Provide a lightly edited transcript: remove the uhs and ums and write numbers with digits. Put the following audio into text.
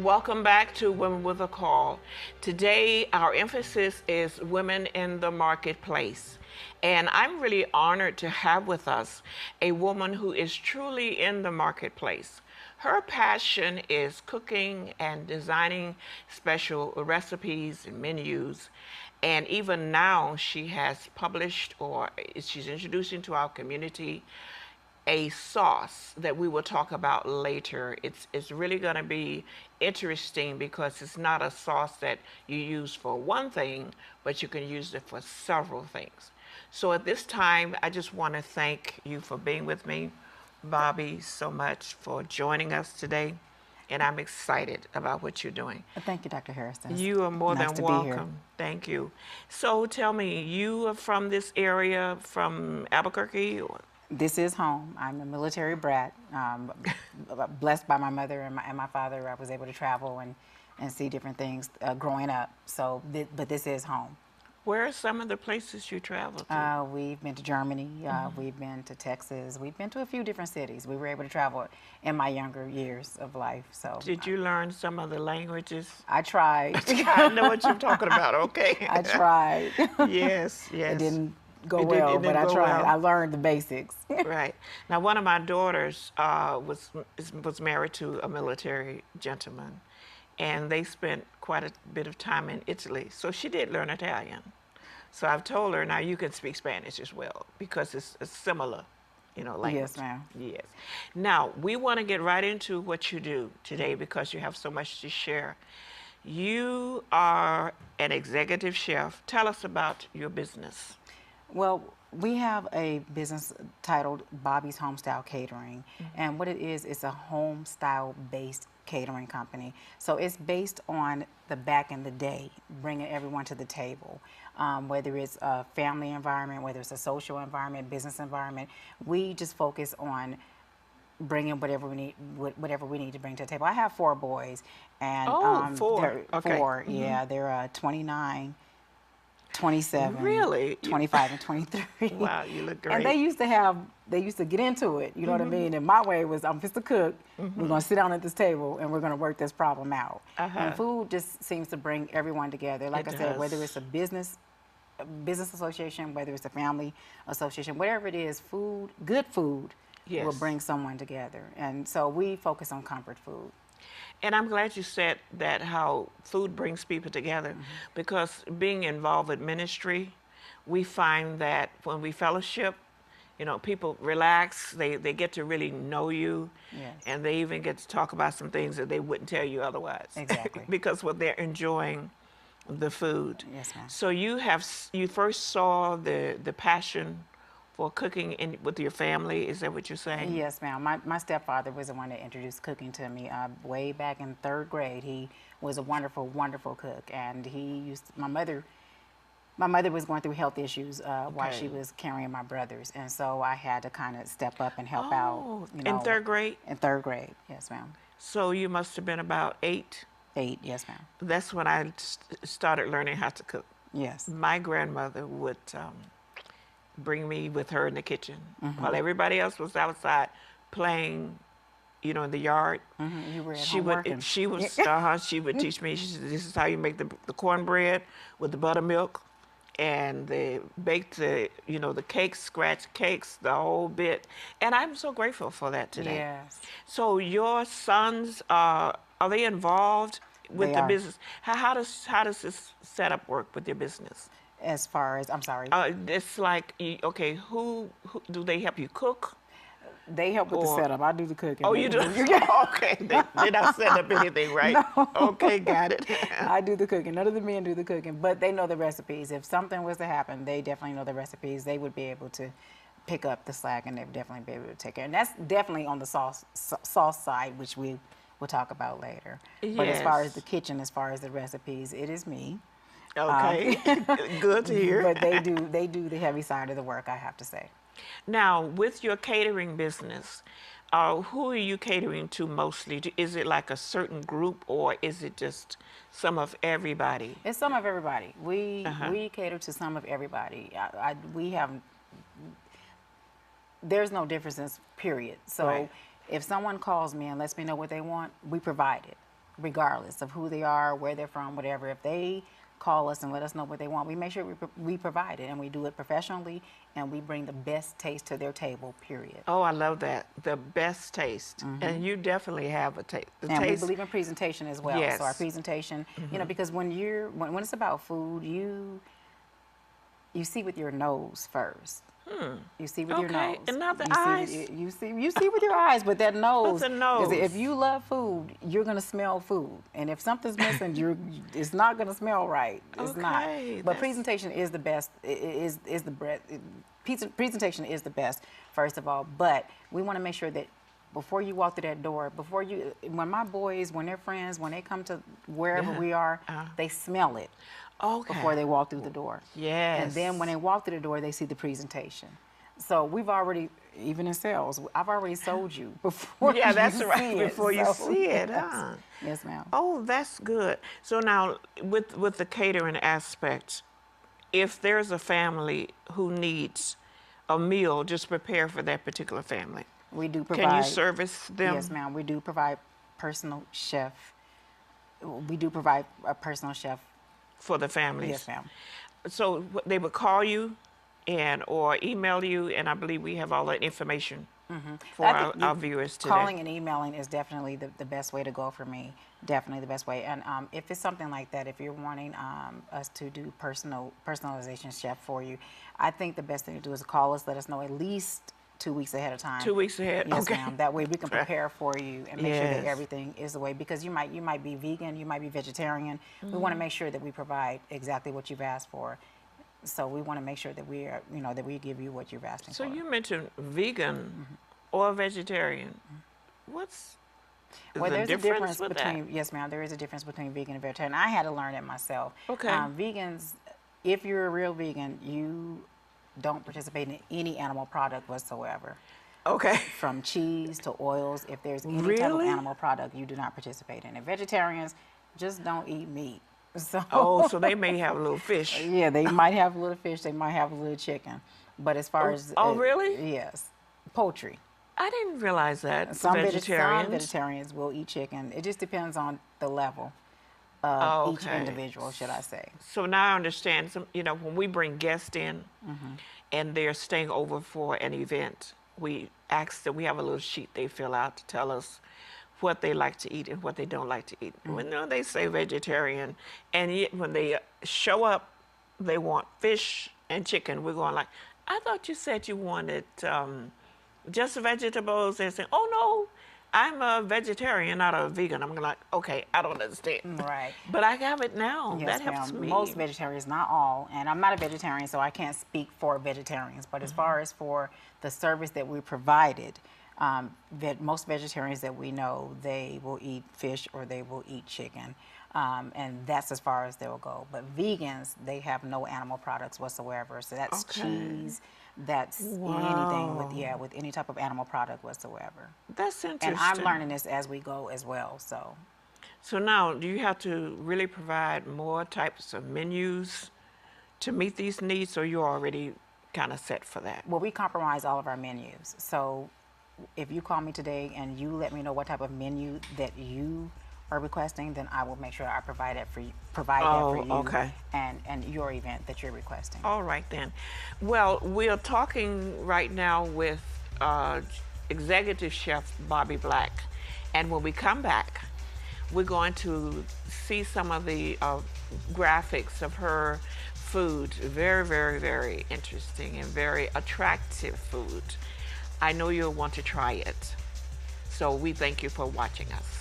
Welcome back to Women with a Call. Today, our emphasis is women in the marketplace. And I'm really honored to have with us a woman who is truly in the marketplace. Her passion is cooking and designing special recipes and menus. And even now, she has published or she's introducing to our community a sauce that we will talk about later. It's really going to be interesting because it's not a sauce that you use for one thing, but you can use it for several things. So at this time, I just want to thank you for being with me, Bobby, so much for joining us today. And I'm excited about what you're doing. Thank you, Dr. Harrison. You are more Nice than to be here. welcome. Thank you. So tell me, you are from this area, from Albuquerque? This is home. I'm a military brat. Blessed by my mother and my father, I was able to travel and see different things growing up. So, but this is home. Where are some of the places you traveled to? We've been to Germany. We've been to Texas. We've been to a few different cities. We were able to travel in my younger years of life. So, Did you learn some of the languages? I tried. I know what you're talking about, okay. I tried. Yes, yes. It didn't go It well, but I go tried. well. I learned the basics. Right. Now, one of my daughters was married to a military gentleman, and they spent quite a bit of time in Italy. So she did learn Italian. So I've told her, now you can speak Spanish as well, because it's a similar, language. Yes, ma'am. Yes. Now, we want to get right into what you do today because you have so much to share. You are an executive chef. Tell us about your business. Well, we have a business titled Bobby's Homestyle Catering, and what it is, it's a homestyle based catering company. So it's based on the back in the day, bringing everyone to the table. Whether it's a family environment, whether it's a social environment, business environment, we just focus on bringing whatever we need to bring to the table. I have 4 boys, and four. they're Okay. 4. Yeah, they're 29. 27, Really? 25, and 23. Wow, you look great. And they used to get into it, you know what I mean? And my way was, I'm just to cook, we're gonna sit down at this table and we're gonna work this problem out. And food just seems to bring everyone together. Like I said, whether it's a business association, whether it's a family association, whatever it is, good food will bring someone together. And so we focus on comfort food. And I'm glad you said that, how food brings people together, because being involved with ministry, we find that when we fellowship, people relax, they get to really know you, and they even get to talk about some things that they wouldn't tell you otherwise. Exactly. Because they're enjoying the food. Yes, ma'am. So you first saw the passion for cooking with your family. Is that what you're saying? Yes, ma'am. My stepfather was the one that introduced cooking to me way back in 3rd grade. He was a wonderful, wonderful cook, and my mother was going through health issues while she was carrying my brothers, and so I had to kind of step up and help out. In 3rd grade? In 3rd grade, yes, ma'am. So you must have been about 8? 8, yes, ma'am. That's when I started learning how to cook. Yes. My grandmother would bring me with her in the kitchen while everybody else was outside playing, in the yard. You were at home working. She would teach me. She said, "This is how you make the cornbread with the buttermilk, and they bake the cakes, scratch cakes, the whole bit." And I'm so grateful for that today. Yes. So your sons are they involved with the business? How does this setup work with your business? As far as, I'm sorry. It's like, okay, who do they help you cook? They help with the setup. I do the cooking. Oh, you do? Okay. They're not setting up anything, right? No. Okay, got it. I do the cooking. None of the men do the cooking, but they know the recipes. If something was to happen, they definitely know the recipes. They would be able to pick up the slack, and they would definitely be able to take care. And that's definitely on the sauce side, which we will talk about later. Yes. But as far as the kitchen, as far as the recipes, it is me. Okay, good to hear. But they do the heavy side of the work, I have to say. Now, with your catering business, who are you catering to mostly? Is it like a certain group, or is it just some of everybody? It's some of everybody. We cater to some of everybody. There's no differences, period. So if someone calls me and lets me know what they want, we provide it. regardless of who they are, where they're from, whatever. If they call us and let us know what they want, we make sure we provide it, and we do it professionally, and we bring the best taste to their table, period. Oh, I love that. The best taste. And you definitely have a taste. And we believe in presentation as well. Yes. So our presentation, you know, because when it's about food, you see with your nose first. You see with your nose. And not the you eyes. You see with your eyes, but that nose. What's the nose? If you love food, you're gonna smell food, and if something's missing, it's not gonna smell right. It's not. But presentation is the best. Is the bread. Presentation is the best, first of all. But we want to make sure that before you walk through that door, when my boys, when their friends, when they come to wherever we are, they smell it. Before they walk through the door. Yes. And then when they walk through the door, they see the presentation. So we've already, even in sales, I've already sold you before yeah, that's you right. see it. Before you see it, huh? Yes, ma'am. Oh, that's good. So now, with the catering aspect, if there's a family who needs a meal just prepared for that particular family, we do provide. Can you service them? Yes, ma'am. We do provide personal chef. We do provide a personal chef for the families. Yes, ma'am. So they would call you or email you, and I believe we have all that information for our viewers today. Calling and emailing is definitely the best way to go for me. Definitely the best way. And if it's something like that, if you're wanting us to do personalization chef for you, I think the best thing to do is call us, let us know at least 2 weeks ahead of time. 2 weeks ahead. Yes, okay. ma'am. That way we can prepare for you and make sure that everything is the way, because you might be vegan, you might be vegetarian. We want to make sure that we provide exactly what you've asked for. So we want to make sure that we are, that we give you what you've asked for. So you mentioned vegan or vegetarian. What's there's a difference with between that? Yes, ma'am. There is a difference between vegan and vegetarian. I had to learn it myself. Okay. Vegans, if you're a real vegan, you don't participate in any animal product whatsoever. Okay. From cheese to oils, if there's any type of animal product, you do not participate in it. Vegetarians just don't eat meat. So, so they may have a little fish. Yeah, they might have a little fish, they might have a little chicken. But as far as... really? Yes. Poultry. I didn't realize that. Some vegetarians will eat chicken. It just depends on the level of each individual, should I say. So now I understand, when we bring guests in and they're staying over for an event, we ask them, we have a little sheet they fill out to tell us what they like to eat and what they don't like to eat. When they say vegetarian, and yet when they show up, they want fish and chicken. We're going like, I thought you said you wanted just vegetables. They're saying, oh no, I'm a vegetarian, not a vegan. I'm like, okay, I don't understand. Right. But I have it now. Yes, that helps me. Most vegetarians, not all, and I'm not a vegetarian, so I can't speak for vegetarians. But as far as for the service that we provided, most vegetarians that we know, they will eat fish or they will eat chicken. And that's as far as they will go. But vegans, they have no animal products whatsoever. So that's cheese, that's anything with any type of animal product whatsoever. That's interesting. And I'm learning this as we go as well. So now, do you have to really provide more types of menus to meet these needs, or you're already kind of set for that? Well, we compromise all of our menus. So if you call me today and you let me know what type of menu that you are requesting, then I will make sure I provide that for you, and your event that you're requesting. All right then. Well, we're talking right now with Executive Chef Bobby Black, and when we come back, we're going to see some of the graphics of her food. Very, very, very interesting and very attractive food. I know you'll want to try it. So we thank you for watching us.